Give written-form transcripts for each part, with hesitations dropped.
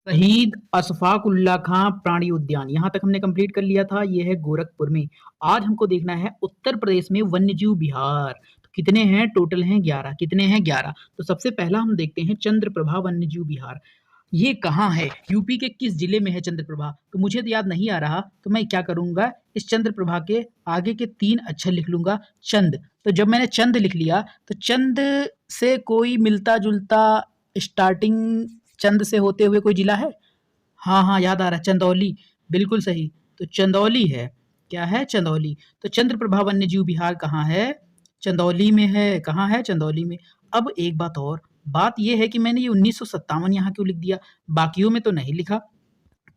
शहीद अशफाक उल्ला खां प्राणी उद्यान यहाँ तक हमने कंप्लीट कर लिया था। ये है गोरखपुर में। आज हमको देखना है उत्तर प्रदेश में वन्यजीव विहार। तो कितने हैं? टोटल हैं 11। कितने हैं? 11। तो सबसे पहला हम देखते हैं चंद्रप्रभा वन्यजीव विहार। ये कहाँ है? यूपी के किस जिले में है चंद्रप्रभा? तो मुझे तो याद नहीं आ रहा, तो मैं क्या करूंगा, इस चंद्रप्रभा के आगे के 3 अक्षर लिख लूंगा, चंद। तो जब मैंने चंद लिख लिया तो चंद से कोई मिलता जुलता स्टार्टिंग चंद से होते हुए कोई जिला है? हाँ हाँ, याद आ रहा है, चंदौली। बिल्कुल सही। तो चंदौली है। क्या है? चंदौली। तो चंद्रप्रभा वन्यजीव विहार कहाँ है? चंदौली में है। कहाँ है? चंदौली में। अब एक बात और, बात यह है कि मैंने ये 1957 यहाँ क्यों लिख दिया, बाकियों में तो नहीं लिखा।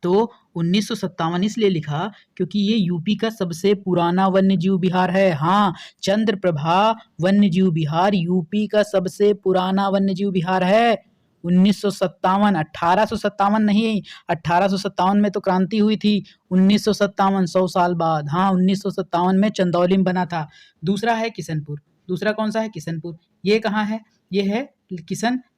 तो 1957 इसलिए लिखा क्योंकि ये यूपी का सबसे पुराना वन्यजीव विहार है। हाँ, चंद्रप्रभा वन्यजीव विहार यूपी का सबसे पुराना वन्यजीव विहार है। 1957, 1857 नहीं, 1857 में तो क्रांति हुई थी। 1957, 100 साल बाद। हाँ, 1957 में चंदौली में बना था। दूसरा है किशनपुर। दूसरा कौन सा है? किशनपुर। ये कहाँ है? ये है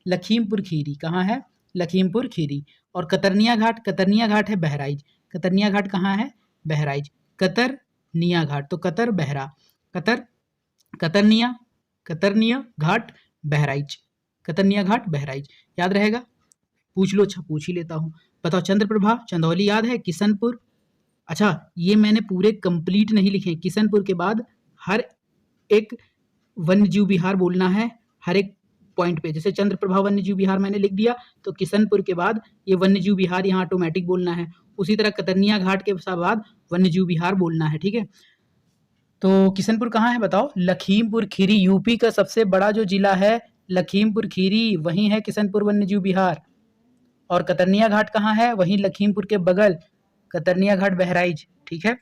लखीमपुर खीरी। कहाँ है? लखीमपुर खीरी। और कतरनिया घाट, कतरनिया घाट है बहराइच। कतरनिया घाट कहाँ है? बहराइच। कतरनिया घाट, तो कतर बहरा, कतर कतरनिया, कतरनिया घाट बहराइच, कतरनिया घाट बहराइच। याद रहेगा? पूछ लो। अच्छा, पूछ ही लेता हूँ। बताओ, चंद्रप्रभा चंदौली याद है, किशनपुर। अच्छा, ये मैंने पूरे कंप्लीट नहीं लिखे। किशनपुर के बाद हर एक वन्यजीव विहार बोलना है, हर एक पॉइंट पे। जैसे चंद्रप्रभा वन्यजीव विहार मैंने लिख दिया, तो किशनपुर के बाद ये वन्यजीव विहार यहाँ ऑटोमेटिक बोलना है। उसी तरह कतरनिया घाट के बाद वन्यजीव विहार बोलना है। ठीक है। तो किशनपुर कहाँ है बताओ? लखीमपुर खीरी। यूपी का सबसे बड़ा जो जिला है लखीमपुर खीरी, वहीं है किशनपुर वन्यजीव विहार। और कतरनिया घाट कहाँ है? वहीं लखीमपुर के बगल, कतरनिया घाट बहराइच। ठीक है,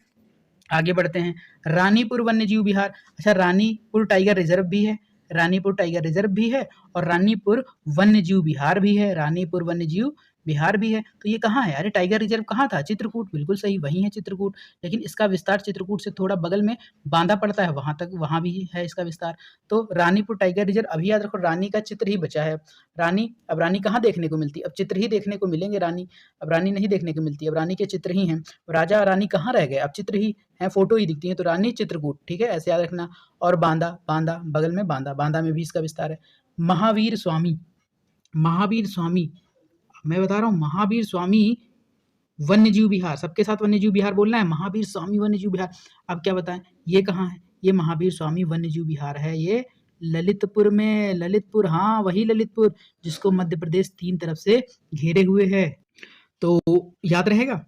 आगे बढ़ते हैं। रानीपुर वन्यजीव विहार। अच्छा, रानीपुर टाइगर रिजर्व भी है, रानीपुर टाइगर रिजर्व भी है, और रानीपुर वन्यजीव विहार भी है। रानीपुर वन्यजीव विहार भी है। तो ये कहाँ है? अरे, टाइगर रिजर्व कहाँ था? चित्रकूट। बिल्कुल सही, वहीं है चित्रकूट। लेकिन इसका विस्तार चित्रकूट से थोड़ा बगल में बांदा पड़ता है, वहां तक, वहां भी है इसका विस्तार। तो रानीपुर टाइगर रिजर्व। अभी याद रखो, रानी का चित्र ही बचा है। रानी, अब रानी कहाँ देखने को मिलती? अब चित्र ही देखने को मिलेंगे रानी। अब रानी नहीं देखने को मिलती, अब रानी के चित्र ही हैं। राजा रानी कहाँ रह गए? अब चित्र ही हैं, फोटो ही दिखती है। तो रानी चित्रकूट। ठीक है, ऐसे याद रखना। और बांदा, बांदा बगल में, बांदा, बांदा में भी इसका विस्तार है। महावीर स्वामी, महावीर स्वामी, मैं बता रहा हूँ, महावीर स्वामी वन्यजीव विहार। सबके साथ वन्यजीव विहार बोलना है, महावीर स्वामी वन्यजीव विहार। अब क्या बताएं, ये कहाँ है? ये महावीर स्वामी वन्यजीव विहार है, ये ललितपुर में। ललितपुर, हाँ, वही ललितपुर जिसको मध्य प्रदेश 3 तरफ से घेरे हुए है। तो याद रहेगा,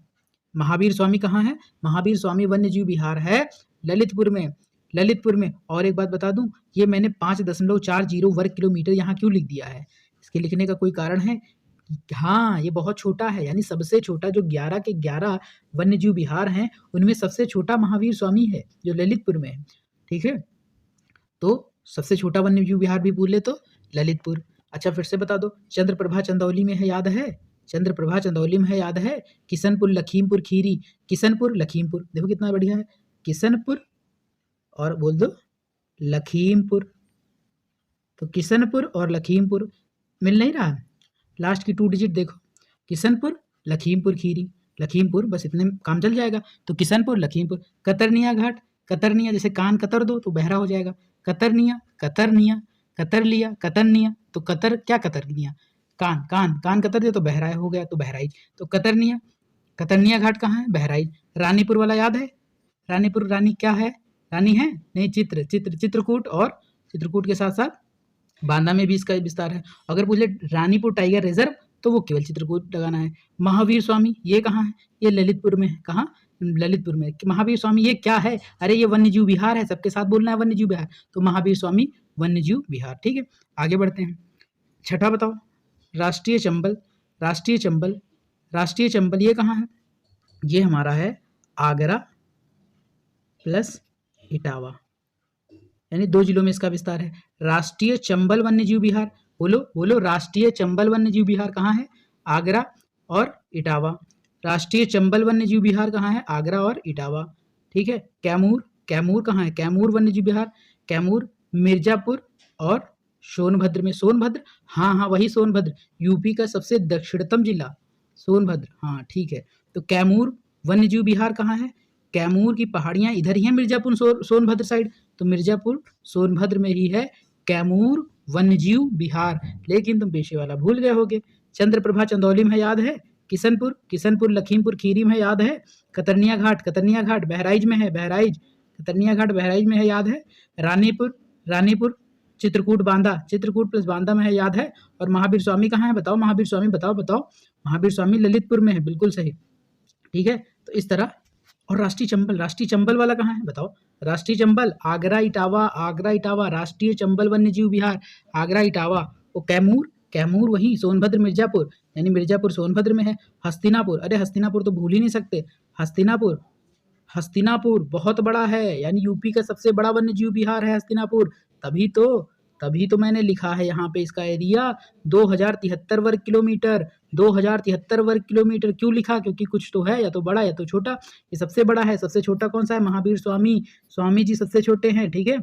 महावीर स्वामी कहाँ है? महावीर स्वामी वन्यजीव विहार है ललितपुर में। ललितपुर में। और एक बात बता दूं, ये मैंने 5.40 वर्ग किलोमीटर यहाँ क्यों लिख दिया है? इसके लिखने का कोई कारण है? हाँ, ये बहुत छोटा है, यानी सबसे छोटा, जो 11 के 11 वन्यजीव विहार हैं उनमें सबसे छोटा महावीर स्वामी है, जो ललितपुर में है। ठीक है, तो सबसे छोटा वन्यजीव विहार भी बोले तो ललितपुर। अच्छा, फिर से बता दो, चंद्रप्रभा चंदौली में है, याद है? चंद्रप्रभा चंदौली में है, याद है? किशनपुर लखीमपुर खीरी, किशनपुर लखीमपुर, देखो कितना बढ़िया है। किशनपुर और बोल दो लखीमपुर। तो किशनपुर और लखीमपुर मिल नहीं रहा? लास्ट की 2 डिजिट देखो, किशनपुर लखीमपुर खीरी, लखीमपुर, बस इतने में काम चल जाएगा। तो किशनपुर लखीमपुर। कतरनिया घाट, कतरनिया, जैसे कान कतर दो तो बहरा हो जाएगा। कतरनिया, कतरनिया, कतर लिया, कतरनिया, तो कतर क्या? कतरनिया। कान, कान, कान कतर दिया तो बहराए हो गया, तो बहराइच। तो कतरनिया, कतरनिया घाट कहाँ है? बहराइच। रानीपुर वाला याद है? रानीपुर, रानी क्या है? रानी है नहीं, चित्र, चित्र, चित्रकूट, और चित्रकूट के साथ साथ बांदा में भी इसका विस्तार है। अगर बोले रानीपुर टाइगर रिजर्व, तो वो केवल चित्रकूट लगाना है। महावीर स्वामी, ये कहाँ है? ये ललितपुर में है। कहाँ? ललितपुर में। महावीर स्वामी ये क्या है? अरे, ये वन्यजीव विहार है, सबके साथ बोलना है वन्यजीव विहार। तो महावीर स्वामी वन्यजीव विहार। ठीक है, आगे बढ़ते हैं। छठा बताओ, राष्ट्रीय चंबल। राष्ट्रीय चंबल, राष्ट्रीय चंबल ये कहाँ है? ये हमारा है आगरा प्लस इटावा, यानी 2 जिलों में इसका विस्तार है। राष्ट्रीय चंबल वन्यजीव विहार, बोलो बोलो, राष्ट्रीय चंबल वन्यजीव विहार कहाँ है? आगरा और इटावा। राष्ट्रीय चंबल वन्यजीव विहार कहाँ है? आगरा और इटावा। ठीक है, कैमूर, कैमूर कहाँ है? कैमूर वन्यजीव विहार, कैमूर मिर्जापुर और सोनभद्र में। सोनभद्र, हाँ हाँ, वही सोनभद्र, यूपी का सबसे दक्षिणतम जिला, सोनभद्र, हाँ ठीक है। तो कैमूर वन्यजीव विहार कहाँ है? कैमूर की पहाड़ियाँ इधर ही हैं, मिर्जापुर सोनभद्र साइड, तो मिर्जापुर सोनभद्र में ही है कैमूर वन्यजीव विहार। लेकिन तुम पेशे वाला भूल गए होगे। चंद्रप्रभा चंदौली में याद है, किशनपुर लखीमपुर खीरी में याद है, कतरनिया घाट बहराइच में है, कतरनिया घाट बहराइच में है, याद है। रानीपुर चित्रकूट प्लस बांदा में है, याद है। और महावीर स्वामी कहाँ है? बताओ महावीर स्वामी, बताओ। महावीर स्वामी ललितपुर में है, बिल्कुल सही, ठीक है। तो इस तरह। और राष्ट्रीय चंबल वाला कहाँ है? बताओ। राष्ट्रीय चंबल आगरा इटावा राष्ट्रीय चंबल वन्यजीव विहार, आगरा इटावा। वो कैमूर वही सोनभद्र मिर्जापुर, यानी मिर्जापुर सोनभद्र में है। हस्तिनापुर, अरे हस्तिनापुर तो भूल ही नहीं सकते। हस्तिनापुर बहुत बड़ा है, यानी यूपी का सबसे बड़ा वन्यजीव विहार है हस्तिनापुर। तभी तो मैंने लिखा है यहाँ पे इसका एरिया 2073 वर्ग किलोमीटर। 2073 वर्ग किलोमीटर क्यों लिखा? क्योंकि कुछ तो है, या तो बड़ा या तो छोटा। ये सबसे बड़ा है, सबसे छोटा कौन सा है? महावीर स्वामी जी सबसे छोटे हैं, ठीक है।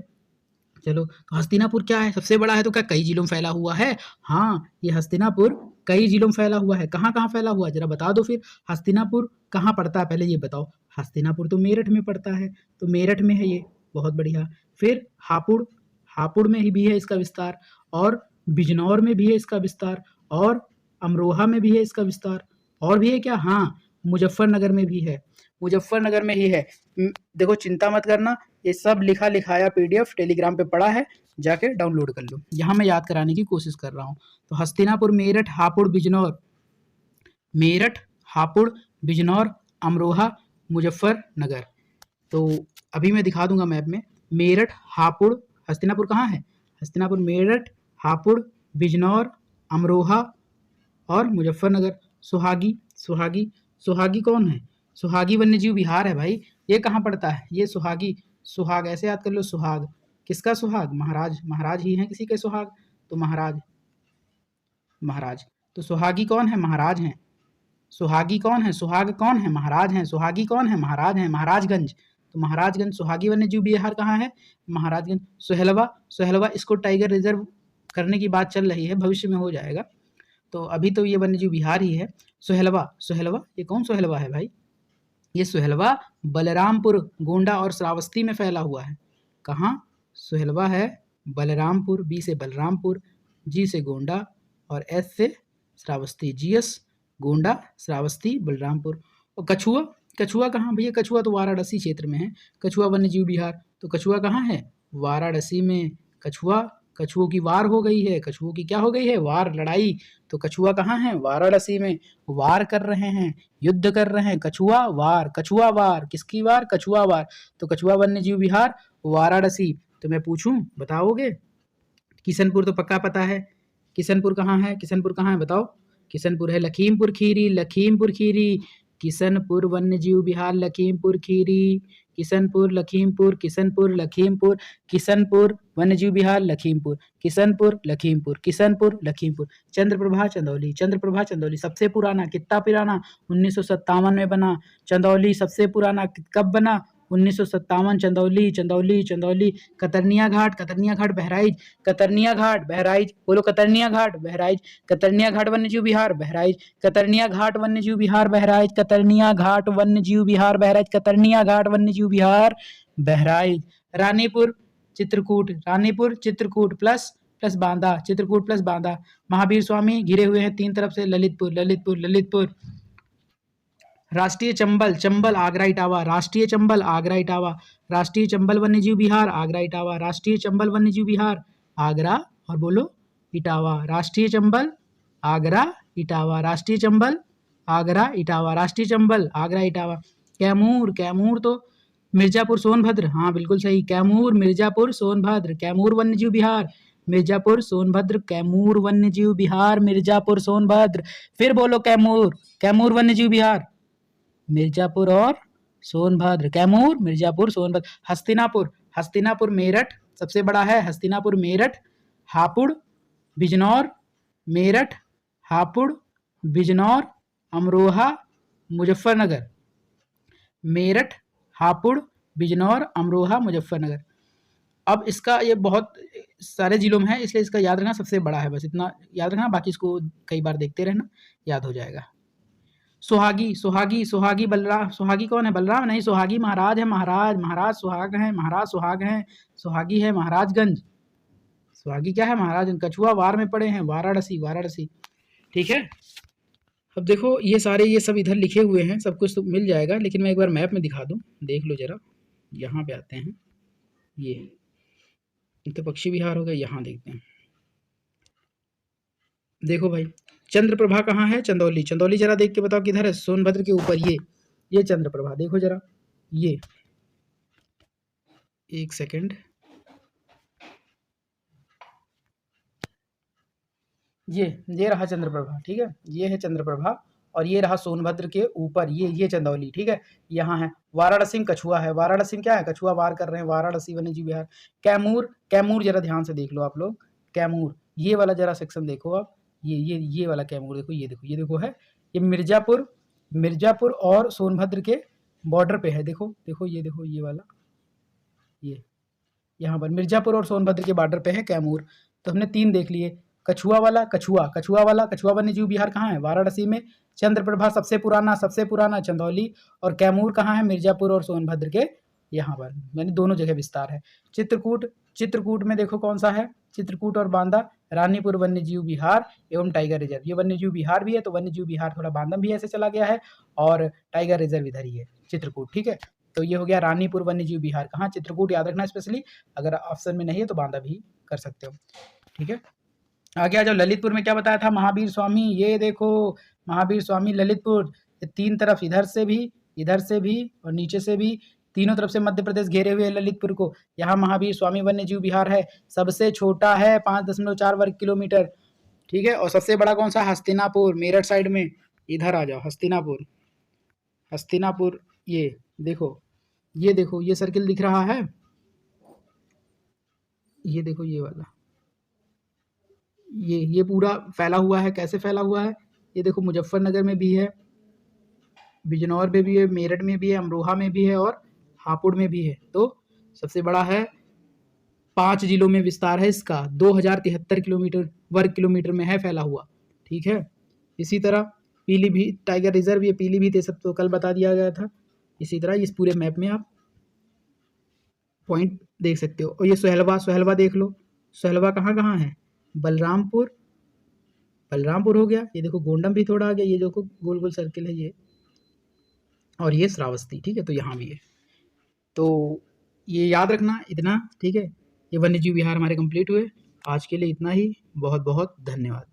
चलो, तो हस्तिनापुर क्या है? सबसे बड़ा है, तो क्या कई जिलों में फैला हुआ है? हाँ, ये हस्तिनापुर कई जिलों में फैला हुआ है। कहाँ कहाँ फैला हुआ है जरा बता दो फिर। हस्तिनापुर कहाँ पड़ता है पहले ये बताओ। हस्तिनापुर तो मेरठ में पड़ता है, तो मेरठ में है ये, बहुत बढ़िया। फिर हापुड़ में ही भी है इसका विस्तार, और बिजनौर में भी है इसका विस्तार, और अमरोहा में भी है इसका विस्तार, और भी है क्या? हाँ, मुजफ्फरनगर में भी है, मुजफ्फरनगर में ही है। देखो चिंता मत करना, ये सब लिखा लिखाया पीडीएफ टेलीग्राम पे पड़ा है, जाके डाउनलोड कर लो। यहाँ मैं याद कराने की कोशिश कर रहा हूँ। तो हस्तिनापुर, मेरठ, हापुड़, बिजनौर, अमरोहा, मुजफ्फरनगर। तो अभी मैं दिखा दूंगा मैप में। मेरठ, हापुड़, हस्तिनापुर कहाँ है? हस्तिनापुर, मेरठ, हापुड़, बिजनौर, अमरोहा और मुजफ्फरनगर। सुहागी कौन है? सुहागी वन्यजीव विहार है भाई। ये कहाँ पड़ता है? ये सुहाग ऐसे याद कर लो। सुहाग किसका? सुहाग महाराज ही हैं किसी के सुहाग, तो महाराज। तो सुहागी कौन है? महाराज हैं। सुहागी कौन है? सुहाग कौन है? महाराज हैं। सुहागी कौन है? महाराज हैं। महाराजगंज, तो महाराजगंज सुहागी वन्यजीव विहार कहाँ है? महाराजगंज। सोहेलवा इसको टाइगर रिजर्व करने की बात चल रही है, भविष्य में हो जाएगा। तो अभी तो ये वन्यजीव विहार ही है। सोहेलवा, ये कौन सोहेलवा है भाई? ये सोहेलवा बलरामपुर, गोंडा और श्रावस्ती में फैला हुआ है। कहाँ? सोहेलवा है बलरामपुर, बी से बलरामपुर, जी से गोंडा और एस से श्रावस्ती। जीएस गोंडा, श्रावस्ती, बलरामपुर। और कछुआ कहाँ भैया? कछुआ तो वाराणसी क्षेत्र में है। कछुआ वन्यजीव विहार, तो कछुआ कहाँ है? वाराणसी में। कछुओं की वार हो गई है। कछुओं की क्या हो गई है? वार, लड़ाई। तो कछुआ कहाँ है? वाराणसी में। वार कर रहे हैं, युद्ध कर रहे हैं। कछुआ वार, किसकी वार? कछुआ वार। तो कछुआ वन्यजीव विहार वाराणसी। तो मैं पूछूं, बताओगे? किशनपुर तो पक्का पता है। किशनपुर कहाँ है बताओ। किशनपुर है लखीमपुर खीरी। किशनपुर वन्यजीव विहार लखीमपुर खीरी। किशनपुर वन्यजीव विहार लखीमपुर। चंद्रप्रभा चंदौली सबसे पुराना, कितना पुराना? 1957 में बना। चंदौली सबसे पुराना कब बना? 1957। चंदौली। कतरनिया घाट बहराइच, बोलो कतरनिया घाट बहराइच। कतरनिया घाट वन्यजीव विहार बहराइच। कतरनिया घाट वन्यजीव विहार बहराइच। रानीपुर चित्रकूट प्लस बांदा। महावीर स्वामी घिरे हुए हैं तीन तरफ से, ललितपुर। राष्ट्रीय चंबल आगरा इटावा। राष्ट्रीय चंबल वन्यजीव विहार आगरा इटावा। राष्ट्रीय चंबल वन्यजीव विहार आगरा, और बोलो इटावा। राष्ट्रीय चंबल आगरा इटावा। राष्ट्रीय चंबल आगरा इटावा। कैमूर तो मिर्जापुर सोनभद्र, हाँ बिल्कुल सही। कैमूर मिर्जापुर सोनभद्र। कैमूर वन्यजीव विहार मिर्जापुर सोनभद्र। कैमूर वन्यजीव विहार मिर्जापुर सोनभद्र। फिर बोलो कैमूर वन्यजीव विहार मिर्जापुर और सोनभद्र। कैमूर मिर्जापुर सोनभद्र। हस्तिनापुर मेरठ सबसे बड़ा है। हस्तिनापुर मेरठ, हापुड़, बिजनौर, मेरठ, हापुड़, बिजनौर, अमरोहा, मुजफ्फरनगर। मेरठ, हापुड़, बिजनौर, अमरोहा, मुजफ्फरनगर। अब इसका ये बहुत सारे जिलों में है, इसलिए इसका याद रखना सबसे बड़ा है, बस इतना याद रखना। बाकी इसको कई बार देखते रहना, याद हो जाएगा। सुहागी सुहागी सुहागी बलराम, सुहागी कौन है? बलराम नहीं, सुहागी महाराज है, महाराज महाराज सुहाग हैं, महाराज सुहाग हैं, सुहागी है महाराजगंज। सुहागी क्या है? महाराज। कछुआ वार में पड़े हैं, वाराणसी वाराणसी। ठीक है। अब देखो ये सारे ये सब इधर लिखे हुए हैं, सब कुछ तो मिल जाएगा, लेकिन मैं एक बार मैप में दिखा दूं, देख लो जरा। यहाँ पे आते हैं, ये तो पक्षी विहार हो गया, यहाँ देखते हैं। देखो भाई चंद्रप्रभा कहाँ है? चंदौली। चंदौली जरा देख के बताओ किधर है? सोनभद्र के ऊपर ये चंद्रप्रभा देखो जरा, ये एक सेकंड, ये रहा चंद्रप्रभा। ठीक है, ये है चंद्रप्रभा, और ये रहा सोनभद्र के ऊपर ये चंदौली। ठीक है, यहाँ है वाराणसी, कछुआ है। वाराणसी क्या है? कछुआ वार कर रहे हैं, वाराणसी वन्यजीव विहार। कैमूर, कैमूर जरा ध्यान से देख लो आप लोग, कैमूर ये वाला जरा सेक्शन देखो आप, ये वाला कैमूर देखो, ये देखो है, ये मिर्जापुर और सोनभद्र के बॉर्डर पे है। देखो देखो ये देखो, ये वाला, ये यहाँ पर मिर्जापुर और सोनभद्र के बॉर्डर पे है कैमूर। तो हमने 3 देख लिए। कछुआ वाला, कछुआ वन्यजीव विहार कहाँ है? वाराणसी में। चंद्रप्रभा सबसे पुराना चंदौली, और कैमूर कहाँ है? मिर्जापुर और सोनभद्र के यहाँ पर, यानी दोनों जगह विस्तार है। चित्रकूट में देखो कौन सा है? चित्रकूट और बांदा, रानीपुर वन्यजीव विहार एवं टाइगर रिजर्व। ये वन्यजीव विहार भी है, तो वन्यजीव विहार थोड़ा बांदा भी ऐसे चला गया है, और टाइगर रिजर्व इधर ही है, चित्रकूट। ठीक है, तो ये हो गया रानीपुर वन्यजीव विहार कहाँ? चित्रकूट याद रखना स्पेशली, अगर ऑप्शन में नहीं है तो बांदा भी कर सकते हो। ठीक है, आगे आ जाओ। ललितपुर में क्या बताया था? महावीर स्वामी। ये देखो महावीर स्वामी ललितपुर, 3 तरफ, इधर से भी और नीचे से भी, तीनों तरफ से मध्य प्रदेश घेरे हुए है ललितपुर को। यहाँ महावीर स्वामी वन्यजीव विहार है, सबसे छोटा है 5.4 वर्ग किलोमीटर। ठीक है, और सबसे बड़ा कौन सा? हस्तिनापुर, मेरठ साइड में। इधर आ जाओ, हस्तिनापुर, ये देखो ये सर्किल दिख रहा है, ये देखो ये वाला, ये पूरा फैला हुआ है। कैसे फैला हुआ है? ये देखो मुजफ्फरनगर में भी है, बिजनौर में भी है, मेरठ में भी है, अमरोहा में भी है, और हापुड़ में भी है। तो सबसे बड़ा है, 5 जिलों में विस्तार है इसका, 2073 किलोमीटर वर्ग किलोमीटर में है फैला हुआ। ठीक है, इसी तरह पीलीभीत टाइगर रिजर्व, ये पीलीभीत, ये सब तो कल बता दिया गया था। इसी तरह इस पूरे मैप में आप पॉइंट देख सकते हो। और ये सोहलवा देख लो, सोहलवा कहाँ है? बलरामपुर हो गया, ये देखो गोंडम भी थोड़ा आ गया, ये देखो गोल गोल सर्किल है ये, और ये श्रावस्ती। ठीक है, तो यहाँ भी है, तो ये याद रखना इतना। ठीक है, ये वन्यजीव विहार हमारे कंप्लीट हुए। आज के लिए इतना ही, बहुत बहुत धन्यवाद।